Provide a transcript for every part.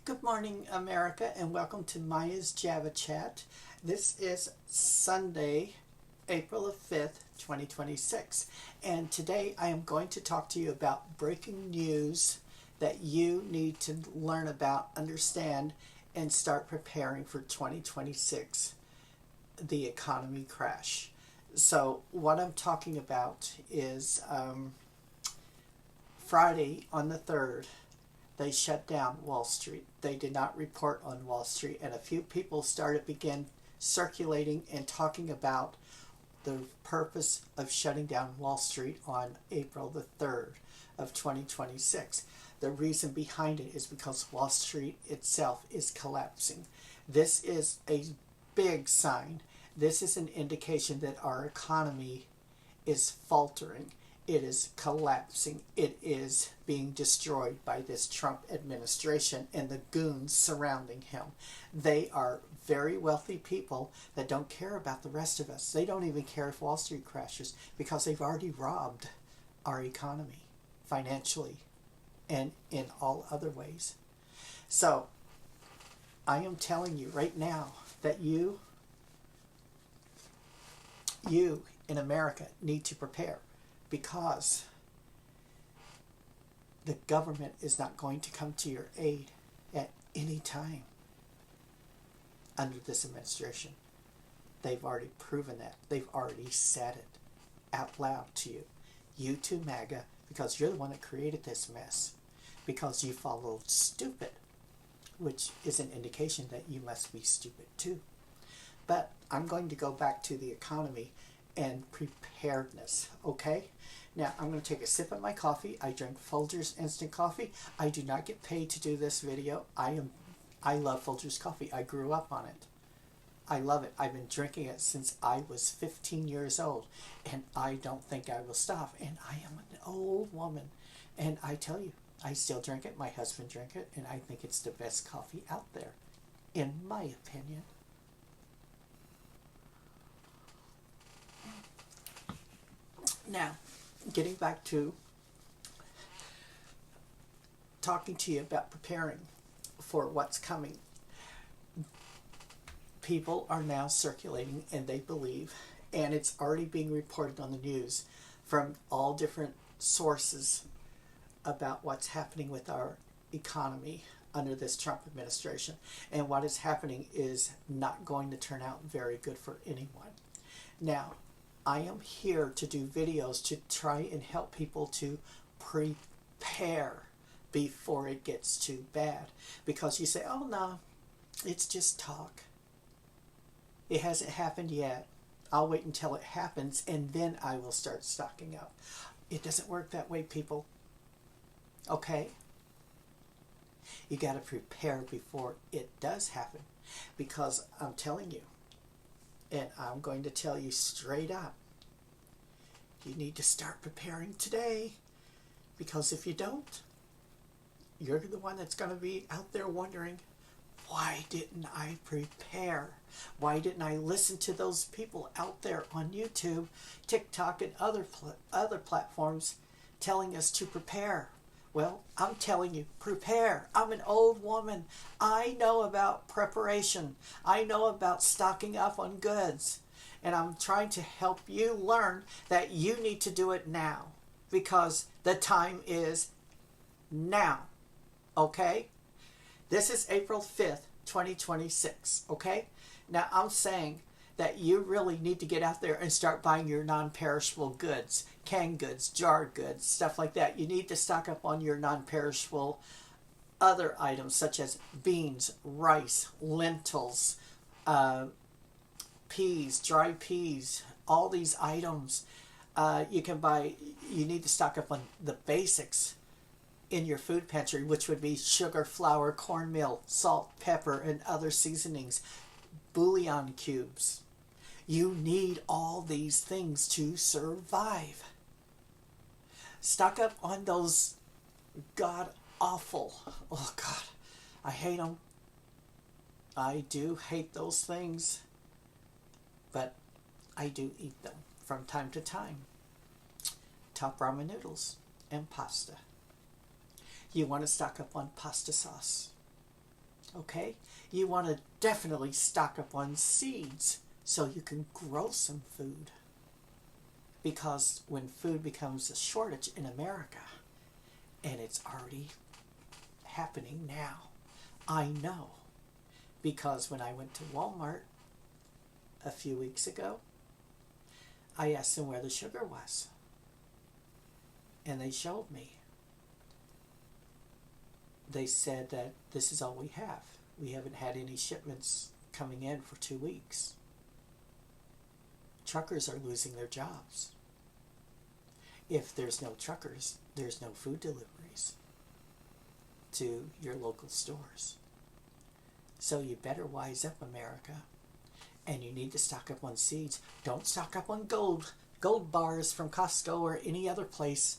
Good morning, America, and welcome to Maya's Java Chat. This is Sunday, April the 5th, 2026, and today I am going to talk to you about breaking news that you need to learn about, understand, and start preparing for 2026, the economy crash. So, what I'm talking about is Friday on the 3rd. They shut down Wall Street. They did not report on Wall Street, and a few people began circulating and talking about the purpose of shutting down Wall Street on April the 3rd of 2026. The reason behind it is because Wall Street itself is collapsing. This is a big sign. This is an indication that our economy is faltering. It is collapsing. It is being destroyed by this Trump administration and the goons surrounding him. They are very wealthy people that don't care about the rest of us. They don't even care if Wall Street crashes because they've already robbed our economy financially and in all other ways. So I am telling you right now that you in America need to prepare, because the government is not going to come to your aid at any time under this administration. They've already proven that. They've already said it out loud to you. You too, MAGA, because you're the one that created this mess, because you followed stupid, which is an indication that you must be stupid too. But I'm going to go back to the economy and preparedness, okay? Now, I'm going to take a sip of my coffee. I drink Folgers instant coffee. I do not get paid to do this video. I love Folgers coffee. I grew up on it. I love it. I've been drinking it since I was 15 years old, and I don't think I will stop. And I am an old woman, and I tell you, I still drink it. My husband drinks it, and I think it's the best coffee out there, in my opinion. Now, getting back to talking to you about preparing for what's coming. People are now circulating, and they believe, and it's already being reported on the news from all different sources about what's happening with our economy under this Trump administration. And what is happening is not going to turn out very good for anyone. Now, I am here to do videos to try and help people to prepare before it gets too bad. Because you say, oh no, it's just talk. It hasn't happened yet. I'll wait until it happens and then I will start stocking up. It doesn't work that way, people. Okay? You got to prepare before it does happen. Because I'm telling you, and I'm going to tell you straight up, you need to start preparing today, because if you don't, you're the one that's going to be out there wondering, why didn't I prepare? Why didn't I listen to those people out there on YouTube, TikTok, and other platforms telling us to prepare? Well, I'm telling you, prepare. I'm an old woman. I know about preparation. I know about stocking up on goods. And I'm trying to help you learn that you need to do it now, because the time is now. Okay? This is April 5th, 2026. Okay? Now, I'm saying that you really need to get out there and start buying your non-perishable goods, canned goods, jarred goods, stuff like that. You need to stock up on your non-perishable other items such as beans, rice, lentils, peas, dried peas, all these items. You need to stock up on the basics in your food pantry, which would be sugar, flour, cornmeal, salt, pepper, and other seasonings, bouillon cubes. You need all these things to survive. Stock up on those god awful, oh God, I hate them. I do hate those things, but I do eat them from time to time. Top ramen noodles and pasta. You want to stock up on pasta sauce. Okay? You want to definitely stock up on seeds so you can grow some food. Because when food becomes a shortage in America, and it's already happening now, I know. Because when I went to Walmart a few weeks ago, I asked them where the sugar was. And they showed me. They said that this is all we have. We haven't had any shipments coming in for 2 weeks. Truckers are losing their jobs. If there's no truckers, there's no food deliveries to your local stores. So you better wise up, America. And you need to stock up on seeds. Don't stock up on gold bars from Costco or any other place.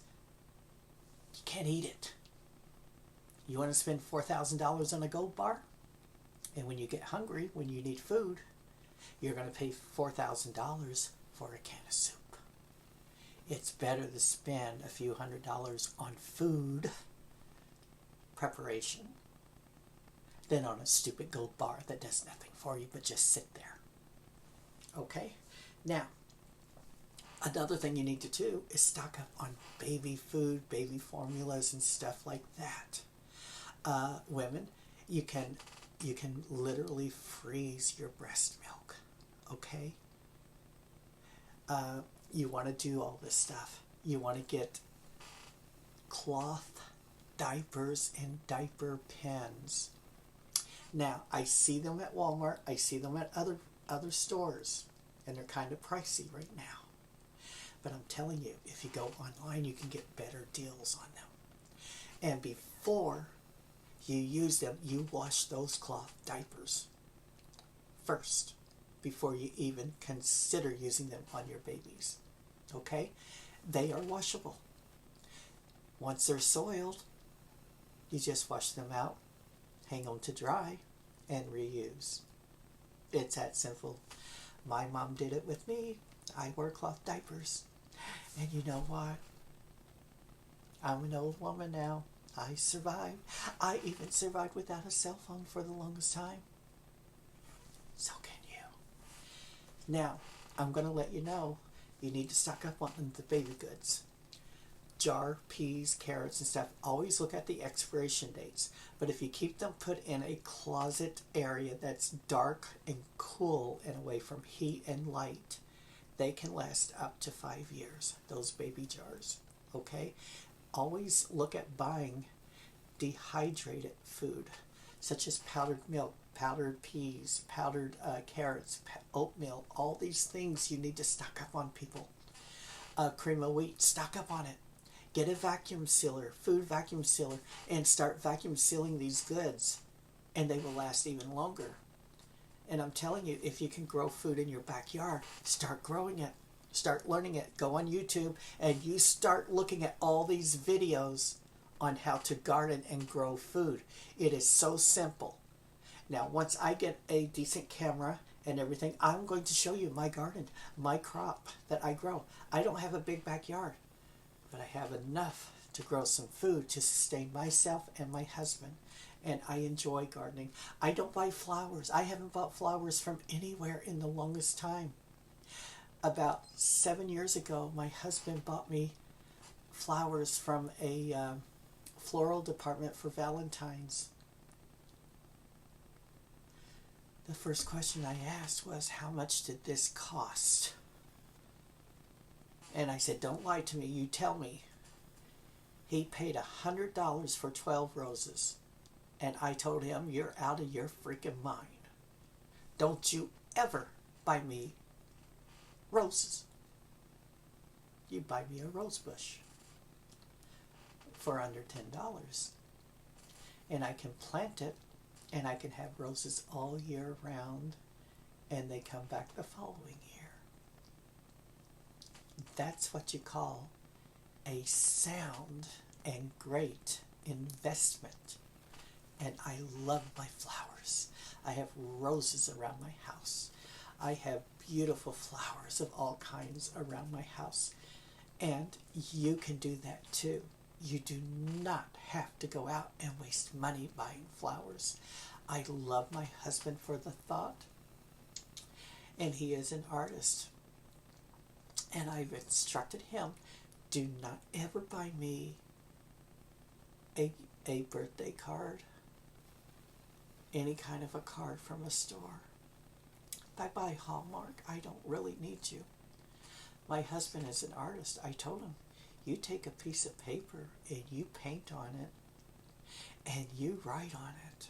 You can't eat it. You want to spend $4,000 on a gold bar? And when you get hungry, when you need food, you're going to pay $4,000 for a can of soup. It's better to spend a few $100s on food preparation than on a stupid gold bar that does nothing for you but just sit there. Okay? Now, another thing you need to do is stock up on baby food, baby formulas, and stuff like that. Women, you can literally freeze your breast milk. Okay? You want to do all this stuff. You want to get cloth diapers and diaper pens. Now, I see them at Walmart. I see them at other stores, and they're kind of pricey right now. But I'm telling you, if you go online, you can get better deals on them. And before you use them, you wash those cloth diapers first before you even consider using them on your babies. Okay? They are washable. Once they're soiled, you just wash them out, hang them to dry, and reuse. It's that simple. My mom did it with me. I wear cloth diapers. And you know what? I'm an old woman now. I survived. I even survived without a cell phone for the longest time. So can you. Now, I'm going to let you know you need to stock up on the baby goods. Jar, peas, carrots, and stuff. Always look at the expiration dates. But if you keep them put in a closet area that's dark and cool and away from heat and light, they can last up to 5 years, those baby jars. Okay? Always look at buying dehydrated food, such as powdered milk, powdered peas, powdered carrots, oatmeal. All these things you need to stock up on, people. Cream of wheat, stock up on it. Get a vacuum sealer, food vacuum sealer, and start vacuum sealing these goods, and they will last even longer. And I'm telling you, if you can grow food in your backyard, start growing it. Start learning it. Go on YouTube and you start looking at all these videos on how to garden and grow food. It is so simple. Now, once I get a decent camera and everything, I'm going to show you my garden, my crop that I grow. I don't have a big backyard, but I have enough to grow some food to sustain myself and my husband. And I enjoy gardening. I don't buy flowers. I haven't bought flowers from anywhere in the longest time. About 7 years ago, my husband bought me flowers from a floral department for Valentine's. The first question I asked was, how much did this cost? And I said, don't lie to me, you tell me. He paid $100 for 12 roses. And I told him, you're out of your freaking mind. Don't you ever buy me roses. You buy me a rose bush for under $10. And I can plant it, and I can have roses all year round, and they come back the following year. That's what you call a sound and great investment. And I love my flowers. I have roses around my house. I have beautiful flowers of all kinds around my house. And you can do that too. You do not have to go out and waste money buying flowers. I love my husband for the thought, and he is an artist. And I've instructed him, do not ever buy me a birthday card, any kind of a card from a store. If I buy Hallmark, I don't really need you. My husband is an artist. I told him, you take a piece of paper and you paint on it and you write on it.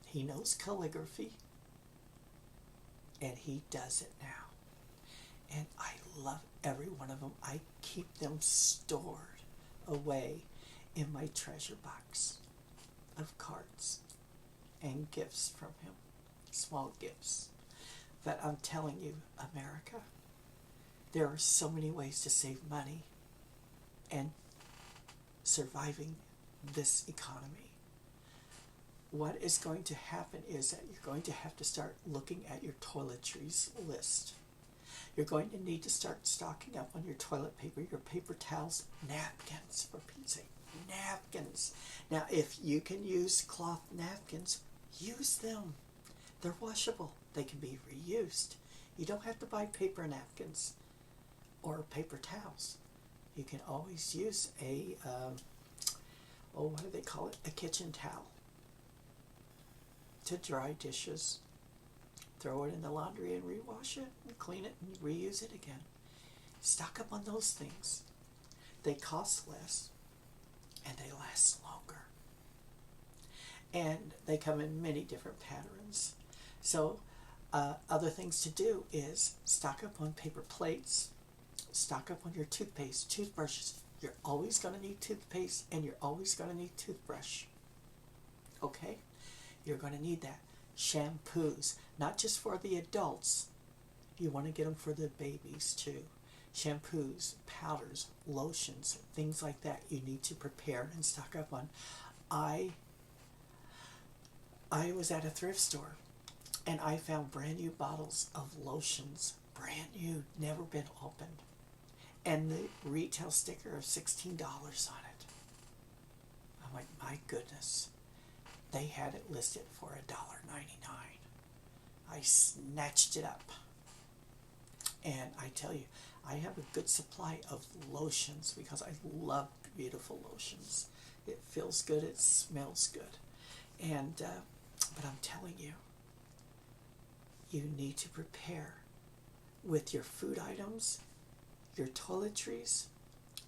He knows calligraphy and he does it now. And I love every one of them. I keep them stored away in my treasure box of cards and gifts from him, small gifts. But I'm telling you, America, there are so many ways to save money and surviving this economy. What is going to happen is that you're going to have to start looking at your toiletries list. You're going to need to start stocking up on your toilet paper, your paper towels, napkins, for Pete's sake, napkins. Now, if you can use cloth napkins, use them. They're washable. They can be reused. You don't have to buy paper napkins or paper towels. You can always use a, what do they call it? A kitchen towel to dry dishes. Throw it in the laundry and rewash it and clean it and reuse it again. Stock up on those things. They cost less and they last longer. And they come in many different patterns. So other things to do is stock up on paper plates, stock up on your toothpaste, toothbrushes. You're always going to need toothpaste and you're always going to need toothbrush. Okay? You're going to need that. Shampoos, not just for the adults. You want to get them for the babies too. Shampoos, powders, lotions, things like that you need to prepare and stock up on. I was at a thrift store and I found brand new bottles of lotions, brand new, never been opened, and the retail sticker of $16 on it. I'm like, my goodness. They had it listed for $1.99. I snatched it up. And I tell you, I have a good supply of lotions because I love beautiful lotions. It feels good, it smells good. And but I'm telling you, you need to prepare with your food items, your toiletries,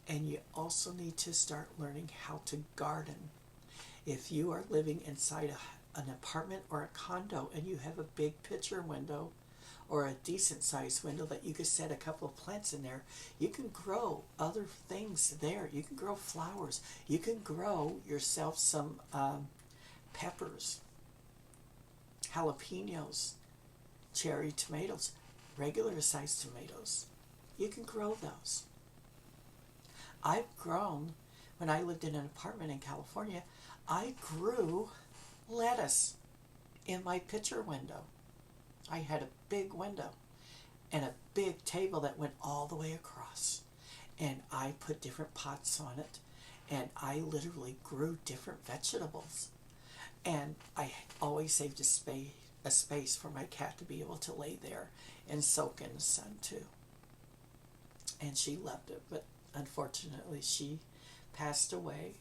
and you also need to start learning how to garden. If you are living inside an apartment or a condo and you have a big picture window or a decent sized window that you could set a couple of plants in there, you can grow other things there. You can grow flowers. You can grow yourself some peppers, jalapenos, cherry tomatoes, regular sized tomatoes. You can grow those. I've grown, when I lived in an apartment in California, I grew lettuce in my picture window. I had a big window and a big table that went all the way across. And I put different pots on it. And I literally grew different vegetables. And I always saved a space for my cat to be able to lay there and soak in the sun too. And she loved it. But unfortunately, she passed away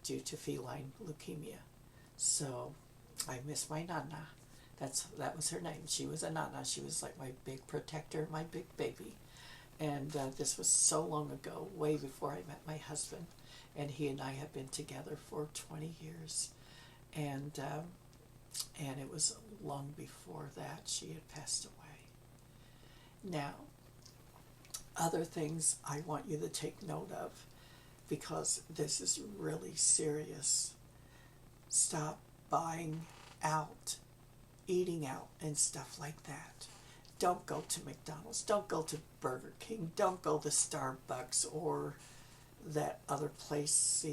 due to feline leukemia. So I miss my Nana. That was her name. She was a Nana. She was like my big protector, my big baby. And this was so long ago, way before I met my husband. And he and I have been together for 20 years. And it was long before that she had passed away. Now, other things I want you to take note of, because this is really serious. Stop buying out, eating out, and stuff like that. Don't go to McDonald's. Don't go to Burger King. Don't go to Starbucks or that other place.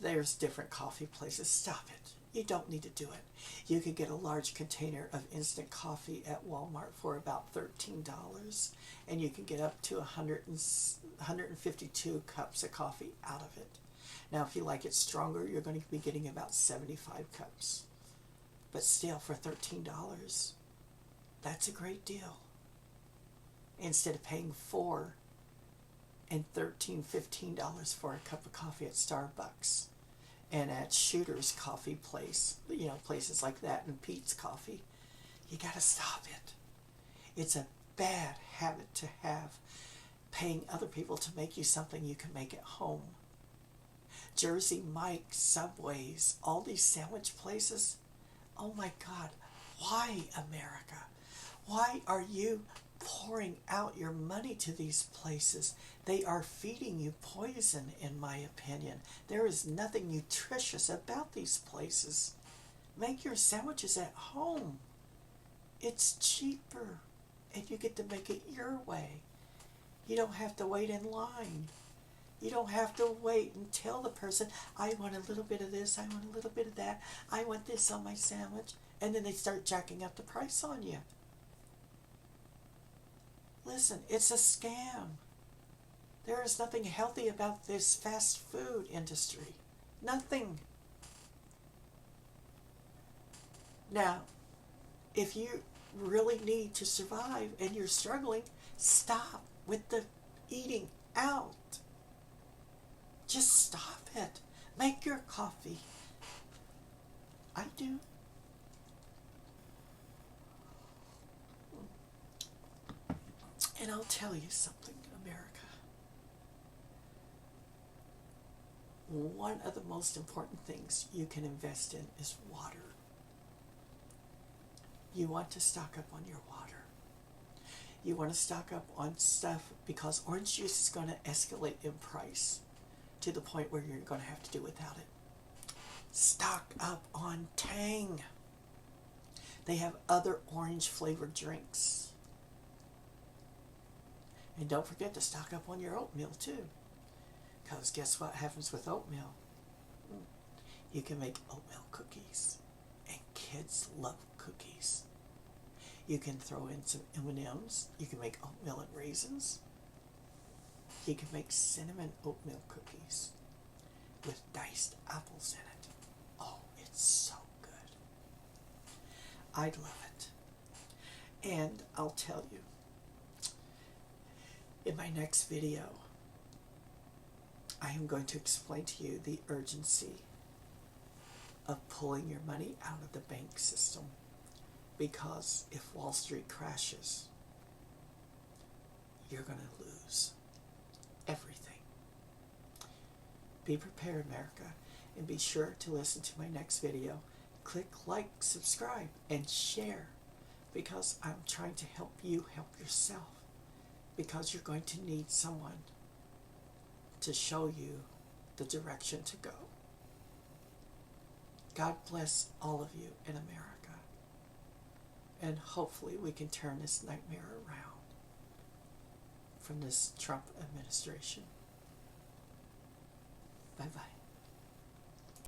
There's different coffee places. Stop it. You don't need to do it. You can get a large container of instant coffee at Walmart for about $13, and you can get up to 152 cups of coffee out of it. Now, if you like it stronger, you're going to be getting about 75 cups. But still, for $13, that's a great deal. Instead of paying $4 and $13, $15 for a cup of coffee at Starbucks and at Shooter's Coffee Place, places like that, and Pete's Coffee, you got to stop it. It's a bad habit to have, paying other people to make you something you can make at home. Jersey Mike's, Subways, all these sandwich places. Oh my God, why, America? Why are you pouring out your money to these places? They are feeding you poison, in my opinion. There is nothing nutritious about these places. Make your sandwiches at home. It's cheaper, and you get to make it your way. You don't have to wait in line. You don't have to wait and tell the person, I want a little bit of this, I want a little bit of that, I want this on my sandwich, and then they start jacking up the price on you. Listen, it's a scam. There is nothing healthy about this fast food industry. Nothing. Now, if you really need to survive and you're struggling, stop with the eating out. Just stop it. Make your coffee. I do. And I'll tell you something, America. One of the most important things you can invest in is water. You want to stock up on your water. You want to stock up on stuff because orange juice is going to escalate in price to the point where you're going to have to do without it. Stock up on Tang. They have other orange flavored drinks. And don't forget to stock up on your oatmeal too. Because guess what happens with oatmeal? You can make oatmeal cookies. And kids love cookies. You can throw in some M&Ms. You can make oatmeal and raisins. You can make cinnamon oatmeal cookies with diced apples in it. Oh, it's so good. I'd love it. And I'll tell you, in my next video, I am going to explain to you the urgency of pulling your money out of the bank system. Because if Wall Street crashes, you're going to lose everything. Be prepared, America, and be sure to listen to my next video. Click like, subscribe, and share, because I'm trying to help you help yourself, because you're going to need someone to show you the direction to go. God bless all of you in America. And hopefully we can turn this nightmare around from this Trump administration. Bye-bye.